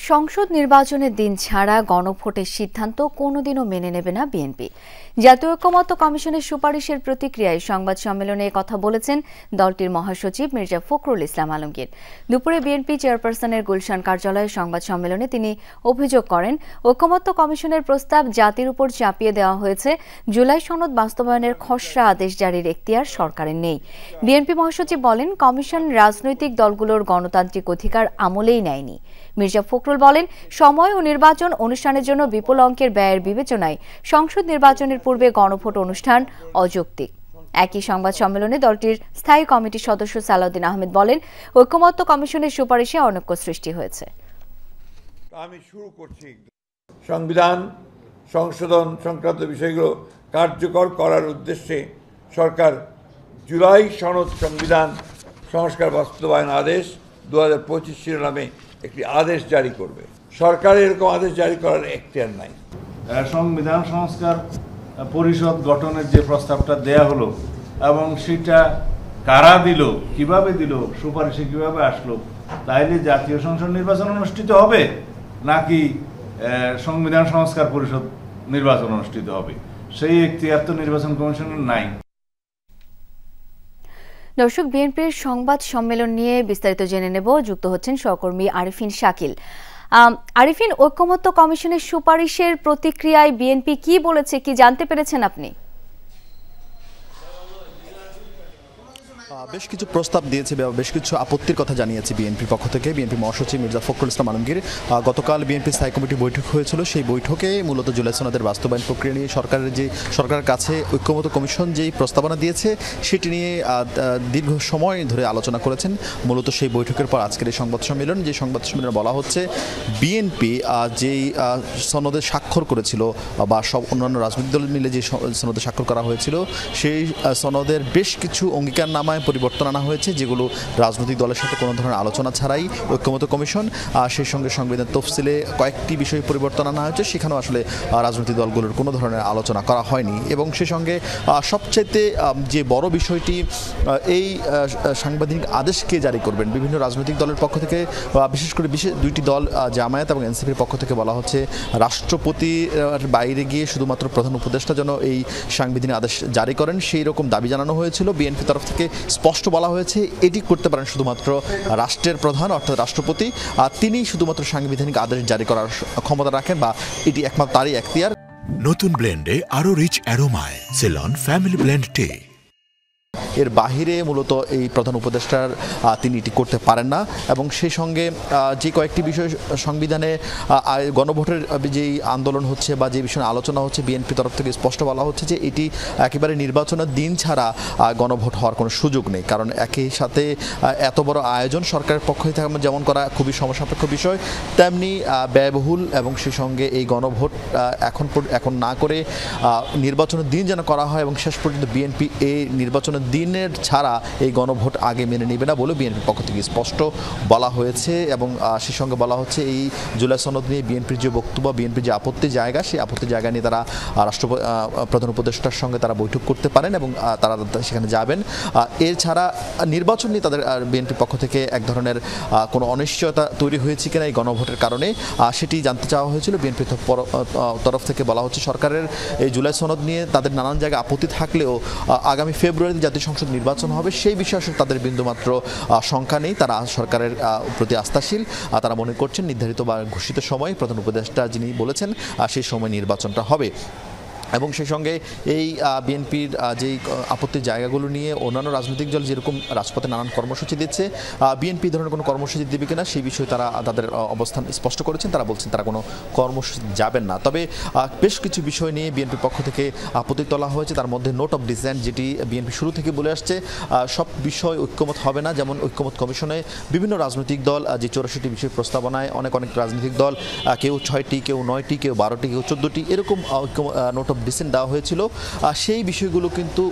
সংসদ নির্বাচনের দিন ছাড়া গণভোটের সিদ্ধান্ত কোনোদিনও মেনে নেবে না বিএনপি। জাতীয় ঐকমত্য কমিশনের সুপারিশের প্রতিক্রিয়ায় সংবাদ সম্মেলনে কথা বলেছেন দলটির মহাসচিব মির্জা ফখরুল ইসলাম আলমগীর। দুপুরে বিএনপি চেয়ারপারসনের গুলশান কার্যালয়ে সংবাদ সম্মেলনে তিনি অভিযোগ করেন, ঐকমত্য কমিশনের প্রস্তাব জাতির উপর চাপিয়ে দেওয়া হয়েছে। জুলাই সনদ বাস্তবায়নের খসড়া আদেশ জারির এখতিয়ার সরকারের নেই। বিএনপি মহাসচিব বলেন, কমিশন রাজনৈতিক দলগুলোর গণতান্ত্রিক অধিকার আমলেই নেয়নি। মির্জা ফখরুল বলেন, সময় ও নির্বাচন অনুষ্ঠানের জন্য বিপুল অঙ্কের ব্যয়ের বিবেচনায় সংসদ নির্বাচনের পূর্বে গণভোট অনুষ্ঠান অযৌক্তিক। একই সংবাদ সম্মেলনে দলটির স্থায়ী কমিটির সদস্য সালাউদ্দিন আহমেদ বলেন, ঐকমত্য কমিশনের সুপারিশে অনৈক্য সৃষ্টি হয়েছে। আমি শুরু করছি সংবিধান সংশোধন সংক্রান্ত বিষয়গুলো কার্যকর করার উদ্দেশ্যে সরকার জুলাই সনদ সংবিধান সংস্কার বাস্তবায়ন আদেশ 2025 শিরোনামে একটি আদেশ জারি করবে। সরকারের এরকম আদেশ জারি করার এখতিয়ার নাই। সংবিধান সংস্কার পরিষদ গঠনের যে প্রস্তাবটা দেয়া হলো এবং সেটা কারা দিল, কিভাবে দিল, সুপারিশে কিভাবে আসলো, তাইলে জাতীয় সংসদ নির্বাচন অনুষ্ঠিত হবে নাকি সংবিধান সংস্কার পরিষদ নির্বাচন অনুষ্ঠিত হবে, সেই এখতিয়ার তো নির্বাচন কমিশনের নাই। দর্শক, বিএনপির সংবাদ সম্মেলন নিয়ে বিস্তারিত জেনে নেব। যুক্ত হচ্ছেন সহকর্মী আরিফিন শাকিল। আরিফিন, ঐকমত্য কমিশনের সুপারিশের প্রতিক্রিয়ায় বিএনপি কি বলেছে, কি জানতে পেরেছেন আপনি? বেশ কিছু প্রস্তাব দিয়েছে, বেশ কিছু আপত্তির কথা জানিয়েছে বিএনপির পক্ষ থেকে। বিএনপি মহাসচিব মির্জা ফখরুল ইসলাম আলমগীর গতকাল বিএনপি স্থায়ী কমিটি বৈঠক হয়েছিল। সেই বৈঠকে মূলত জুলাই সনদের বাস্তবায়ন প্রক্রিয়া নিয়ে সরকারের কাছে ঐকমত্য কমিশন যেই প্রস্তাবনা দিয়েছে সেটি নিয়ে দীর্ঘ সময় ধরে আলোচনা করেছেন। মূলত সেই বৈঠকের পর আজকের এই সংবাদ সম্মেলন, যে সংবাদ সম্মেলনে বলা হচ্ছে বিএনপি যেই সনদে স্বাক্ষর করেছিল বা সব অন্যান্য রাজনৈতিক দল মিলে যে সনদে স্বাক্ষর করা হয়েছিল, সেই সনদের বেশ কিছু অঙ্গীকারনামায় পরিবর্তন আনা হয়েছে, যেগুলো রাজনৈতিক দলের সাথে কোনো ধরনের আলোচনা ছাড়াই ঐকমত্য কমিশন সেই সঙ্গে সংবিধান তফসিলে কয়েকটি বিষয়ে পরিবর্তন আনা হয়েছে, সেখানেও আসলে রাজনৈতিক দলগুলোর কোনো ধরনের আলোচনা করা হয়নি। এবং সেই সঙ্গে সবচাইতে যে বড় বিষয়টি, এই সাংবিধানিক আদেশকে জারি করবেন বিভিন্ন রাজনৈতিক দলের পক্ষ থেকে, বিশেষ করে দুইটি দল জামায়াত এবং এনসিপির পক্ষ থেকে বলা হচ্ছে রাষ্ট্রপতির বাইরে গিয়ে শুধুমাত্র প্রধান উপদেষ্টা যেন এই সাংবিধানিক আদেশ জারি করেন, সেই রকম দাবি জানানো হয়েছিল। বিএনপি তরফ থেকে স্পষ্ট বলা হয়েছে এটি করতে পারেন শুধুমাত্র রাষ্ট্রের প্রধান অর্থাৎ রাষ্ট্রপতি, তিনি শুধুমাত্র সাংবিধানিক আদেশ জারি করার ক্ষমতা রাখেন বা এটি একমাত্র তারই এখতিয়ার। নতুন ব্লেন্ডে আরো রিচ অ্যারোমায় সেলন ফ্যামিলি ব্লেন্ড টে। এর বাহিরে মূলত এই প্রধান উপদেষ্টার তিনি এটি করতে পারেন না। এবং সেই সঙ্গে যে কয়েকটি বিষয় সংবিধানে গণভোটের যেই আন্দোলন হচ্ছে বা যে বিষয়ে আলোচনা হচ্ছে, বিএনপি তরফ থেকে স্পষ্ট বলা হচ্ছে যে এটি একেবারে নির্বাচনের দিন ছাড়া গণভোট হওয়ার কোনো সুযোগ নেই। কারণ একই সাথে এত বড় আয়োজন সরকারের পক্ষ থেকে যেমন করা খুবই সমসাপেক্ষ বিষয়, তেমনি ব্যয়বহুল। এবং সেই সঙ্গে এই গণভোট এখন না করে নির্বাচনের দিন যেন করা হয়, এবং শেষ পর্যন্ত বিএনপি এই নির্বাচনের দিনের ছাড়া এই গণভোট আগে মেনে নেবে না বলে বিএনপির পক্ষ থেকে স্পষ্ট বলা হয়েছে। এবং সেই সঙ্গে বলা হচ্ছে এই জুলাই সনদ নিয়ে বিএনপির যে বক্তব্য, বিএনপির যে আপত্তির জায়গা, সেই আপত্তির জায়গা নিয়ে তারা প্রধান উপদেষ্টার সঙ্গে তারা বৈঠক করতে পারেন এবং তারা সেখানে যাবেন। এছাড়া নির্বাচন নিয়ে তাদের বিএনপির পক্ষ থেকে এক ধরনের কোনো অনিশ্চয়তা তৈরি হয়েছে কিনা এই গণভোটের কারণে, সেটি জানতে চাওয়া হয়েছিল। বিএনপির তরফ থেকে বলা হচ্ছে সরকারের এই জুলাই সনদ নিয়ে তাদের নানান জায়গায় আপত্তি থাকলেও আগামী ফেব্রুয়ারিতে জাতীয় সংসদ নির্বাচন হবে, সেই বিষয়ে তাদের বিন্দুমাত্র শঙ্কা নেই। তারা সরকারের প্রতি আস্থাশীল। তারা মনে করছেন নির্ধারিত বা ঘোষিত সময় প্রধান উপদেষ্টা যিনি বলেছেন সেই সময় নির্বাচনটা হবে। এবং সেই সঙ্গে এই বিএনপির যেই আপত্তির জায়গাগুলো নিয়ে অন্যান্য রাজনৈতিক দল যেরকম রাজপথে নানান কর্মসূচি দিচ্ছে, বিএনপি ধরনের কোনো কর্মসূচি দেবে কিনা সেই বিষয়ে তারা তাদের অবস্থান স্পষ্ট করেছেন। তারা বলছেন তারা কোনো কর্মসূচি যাবেন না। তবে বেশ কিছু বিষয় নিয়ে বিএনপির পক্ষ থেকে আপত্তি তোলা হয়েছে। তার মধ্যে নোট অফ ডিসেন্ট, যেটি বিএনপি শুরু থেকে বলে আসছে সব বিষয় ঐক্যমত হবে না। যেমন ঐক্যমত কমিশনে বিভিন্ন রাজনৈতিক দল যে 84টি বিষয় প্রস্তাবনায় অনেক রাজনৈতিক দল কেউ 6টি, কেউ 9টি, কেউ 12টি, কেউ 14টি এরকম নোট অফ ডিসেন্ট দেওয়া হয়েছিল সেই বিষয়গুলো কিন্তু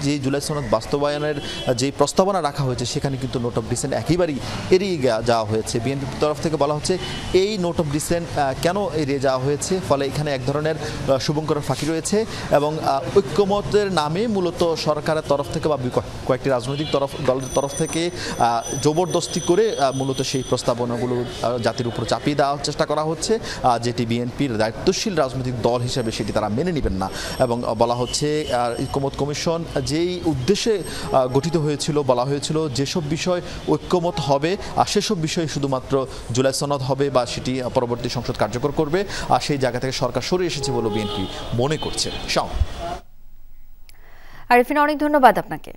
যে জুলাই সনদ বাস্তবায়নের যে প্রস্তাবনা রাখা হয়েছে সেখানে কিন্তু নোট অফ ডিসেন্ট একেবারেই এড়িয়ে যাওয়া হয়েছে। বিএনপির তরফ থেকে বলা হচ্ছে এই নোট অফ ডিসেন্ট কেন এড়িয়ে যাওয়া হয়েছে, ফলে এখানে এক ধরনের শুভঙ্করের ফাঁকি রয়েছে এবং ঐক্যমতের নামে মূলত সরকারের তরফ থেকে বা কয়েকটি রাজনৈতিক দলের তরফ থেকে জবরদস্তি করে মূলত সেই প্রস্তাবনাগুলো জাতির উপর চাপিয়ে দেওয়ার চেষ্টা করা হচ্ছে, যেটি বিএনপির দায়িত্বশীল রাজনৈতিক দল হিসেবে সেটি তারা মেনে নেবেন না। এবং বলা হচ্ছে ঐক্যমত কমিশন যেই উদ্দেশ্যে গঠিত হয়েছিল, বলা হয়েছিল যেসব বিষয় ঐক্যমত হবে আর সেসব বিষয় শুধুমাত্র জুলাই সনদ হবে বা সেটি পরবর্তী সংসদ কার্যকর করবে, আর সেই জায়গা থেকে সরকার সরে এসেছে বলে বিএনপি মনে করছে। আরিফিন, অনেক ধন্যবাদ আপনাকে।